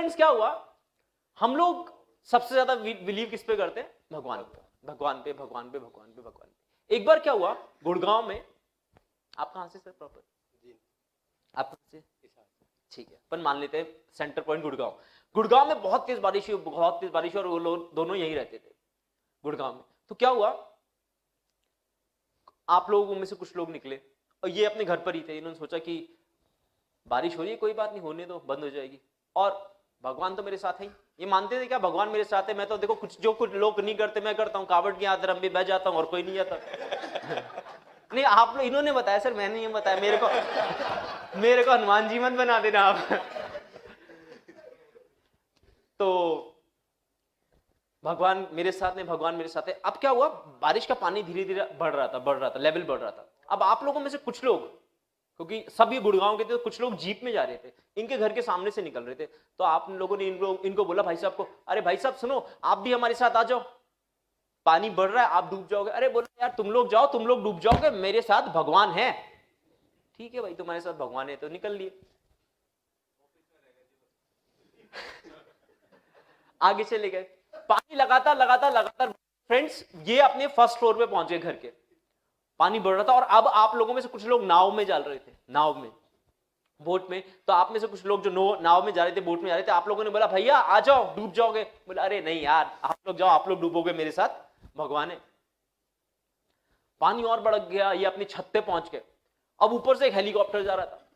Friends क्या हुआ, हम लोग सबसे ज्यादा बिलीव किस पे करते हैं? भगवान पे, भगवान पे, भगवान पे, भगवान पे, भगवान पे। एक बार क्या हुआ, गुड़गांव में, आप कहां से सर प्रॉपर? आप कहां से? ठीक है, अपन मान लेते हैं सेंटर पॉइंट गुड़गांव। गुड़गांव में बहुत तेज बारिश हुई, बहुत तेज बारिश हुई, और वो लोग दोनों यहीं रहते थे गुड़गांव में। तो क्या हुआ, आप लोगों में से कुछ लोग निकले और ये अपने घर पर ही थे। इन्होंने सोचा कि बारिश हो रही है, कोई बात नहीं, होने दो, बंद हो जाएगी, और भगवान तो मेरे साथ है ही। ये मानते थे क्या भगवान मेरे साथ है? मैं तो देखो कुछ जो कुछ लोग नहीं करते मैं करता हूँ, कावड़ की आदर भी बह जाता हूँ और कोई नहीं जाता। नहीं, आप लोग, इन्होंने बताया सर, मैंने ये बताया, मेरे को हनुमान जी मत बना देना आप। तो भगवान मेरे साथ है, भगवान मेरे साथ है। अब क्या हुआ, बारिश का पानी धीरे धीरे बढ़ रहा था, लेवल बढ़ रहा था। अब आप लोगों में से कुछ लोग, क्योंकि सभी गुड़गांव के थे, तो कुछ लोग जीप में जा रहे थे, इनके घर के सामने से निकल रहे थे। तो आप लोगों ने इनको बोला भाई साहब को, अरे भाई साहब सुनो, आप भी हमारे साथ आ जाओ, पानी बढ़ रहा है, आप डूब जाओगे। अरे बोला यार तुम लोग जाओ, तुम लोग डूब जाओगे, मेरे साथ भगवान है। ठीक है भाई, तुम्हारे साथ भगवान है तो निकल लिए। आगे चले गए, पानी लगातार लगातार लगातार। फ्रेंड्स, ये अपने फर्स्ट फ्लोर पे पहुंचे घर के, पानी बढ़ रहा था, और अब आप लोगों में से कुछ लोग नाव में चल रहे थे, नाव में, बोट में। तो आप में से कुछ लोग जो नाव में जा रहे थे, बोट में जा रहे थे, आप लोगों ने बोला भैया आ जाओ, डूब जाओगे। बोला अरे नहीं यार, आप लोग जाओ, आप लोग डूबोगे, मेरे साथ भगवान है। पानी और बढ़ गया, ये अपनी छत पे पहुंच गए। अब ऊपर से एक हेलीकॉप्टर जा रहा था,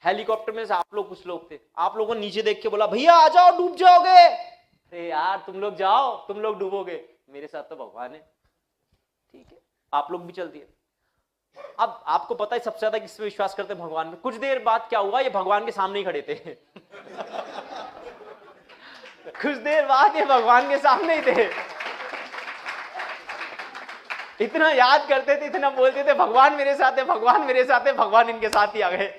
हेलीकॉप्टर में से आप लोग कुछ लोग थे, आप लोगों ने नीचे देख के बोला भैया आ जाओ, डूब जाओगे। अरे यार तुम लोग जाओ, तुम लोग डूबोगे, मेरे साथ तो भगवान है। ठीक है, आप लोग भी चल दिए। अब आपको पता है सबसे ज्यादा किस पे विश्वास करते हैं? भगवान में। कुछ देर बाद क्या हुआ, ये भगवान के सामने ही खड़े थे। कुछ देर बाद ये भगवान के सामने ही थे। इतना याद करते थे, इतना बोलते थे भगवान मेरे साथ है, भगवान मेरे साथ है, भगवान इनके साथ ही आ गए।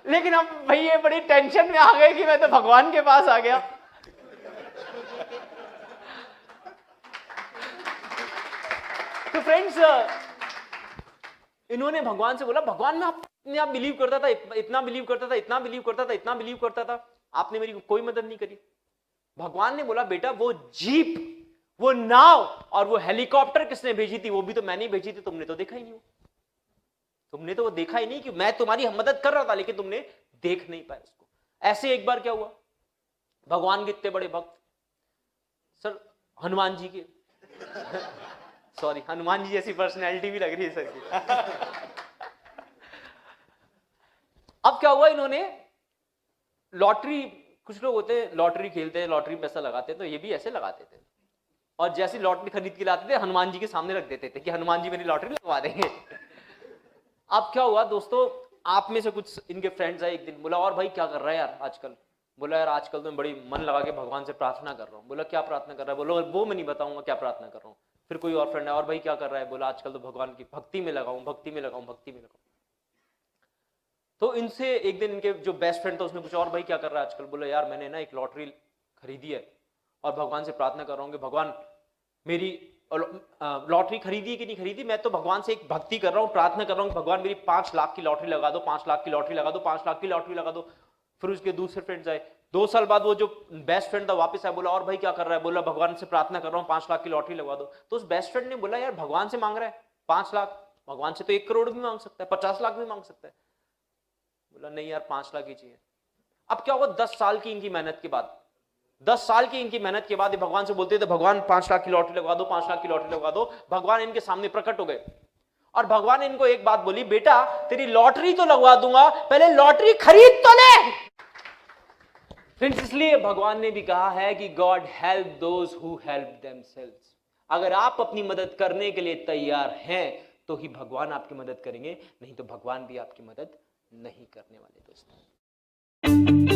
लेकिन अब भाई ये बड़ी टेंशन में आ गए कि मैं तो भगवान के पास आ गया। तो फ्रेंड्स, इन्होंने भगवान से बोला, भगवान में अपने आप बिलीव करता था, इतना बिलीव करता था, इतना बिलीव करता था, इतना बिलीव करता था, आपने मेरी कोई मदद नहीं करी। भगवान ने बोला बेटा वो जीप, वो नाव और वो हेलीकॉप्टर किसने भेजी थी? वो भी तो मैंने ही भेजी थी, तुमने तो देखा ही नहीं। तुमने तो वो देखा ही नहीं कि मैं तुम्हारी मदद कर रहा था, लेकिन तुमने देख नहीं पाया उसको। ऐसे एक बार क्या हुआ, भगवान के इतने बड़े भक्त सर, हनुमान जी के सॉरी, हनुमान जी जैसी पर्सनैलिटी भी लग रही है सर की। अब क्या हुआ, इन्होंने लॉटरी, कुछ लोग होते हैं लॉटरी खेलते हैं, लॉटरी पैसा लगाते हैं, तो ये भी ऐसे लगाते थे, और जैसी लॉटरी खरीद के लाते थे हनुमान जी के सामने रख देते थे कि हनुमान जी मेरी लॉटरी लगवा देंगे। अब क्या हुआ दोस्तों, आप में से कुछ इनके फ्रेंड्स आए एक दिन, बोला और भाई क्या कर रहा है यार आजकल? बोला यार आजकल तो मैं बड़ी मन लगा के भगवान से प्रार्थना कर रहा हूँ। बोला क्या प्रार्थना कर रहा है? बोलो वो मैं नहीं बताऊंगा क्या प्रार्थना कर रहा हूँ। फिर कोई और फ्रेंड है, और भाई क्या कर रहा है? बोला आजकल तो भगवान की भक्ति में लगाऊं, भक्ति में लगाऊं, भक्ति में लगाऊं। तो इनसे एक दिन इनके जो बेस्ट फ्रेंड था उसने पूछा और भाई क्या कर रहा है आजकल? बोला यार मैंने ना एक लॉटरी खरीदी है और भगवान से प्रार्थना कर रहा हूँ कि भगवान मेरी लॉटरी खरीदी है कि नहीं खरीदी, मैं तो भगवान से एक भक्ति कर रहा हूँ, प्रार्थना कर रहा हूँ भगवान मेरी 5 लाख की लॉटरी लगा दो, 5 लाख की लॉटरी लगा दो, 5 लाख की लॉटरी लगा दो। फिर उसके दूसरे फ्रेंड्स आए, 2 साल बाद वो जो बेस्ट फ्रेंड था वापस आया, बोला और भाई क्या कर रहा है? बोला भगवान से प्रार्थना कर रहा हूँ 5 लाख की लॉटरी लगवा दो। तो उस बेस्ट फ्रेंड ने बोला यार भगवान से मांग रहा है 5 लाख, भगवान से तो 1 करोड़ भी मांग सकता है, 50 लाख भी मांग सकता है। बोला नहीं यार 5 लाख ही चाहिए। अब क्या हुआ, 10 साल की इनकी मेहनत के बाद, 10 साल की इनकी मेहनत के बाद ये भगवान से बोलते थे भगवान 5 लाख की लॉटरी लगवा दो, 5 लाख की लॉटरी लगवा दो। भगवान इनके सामने प्रकट हो गए और भगवान ने इनको एक बात बोली, बेटा तेरी लॉटरी तो लगवा दूंगा, पहले लॉटरी खरीद तो ले। फ्रेंड्स, इसलिए भगवान ने भी कहा है कि God help those who help themselves. अगर आप अपनी मदद करने के लिए तैयार हैं तो ही भगवान आपकी मदद करेंगे, नहीं तो भगवान भी आपकी मदद नहीं करने वाले दोस्तों।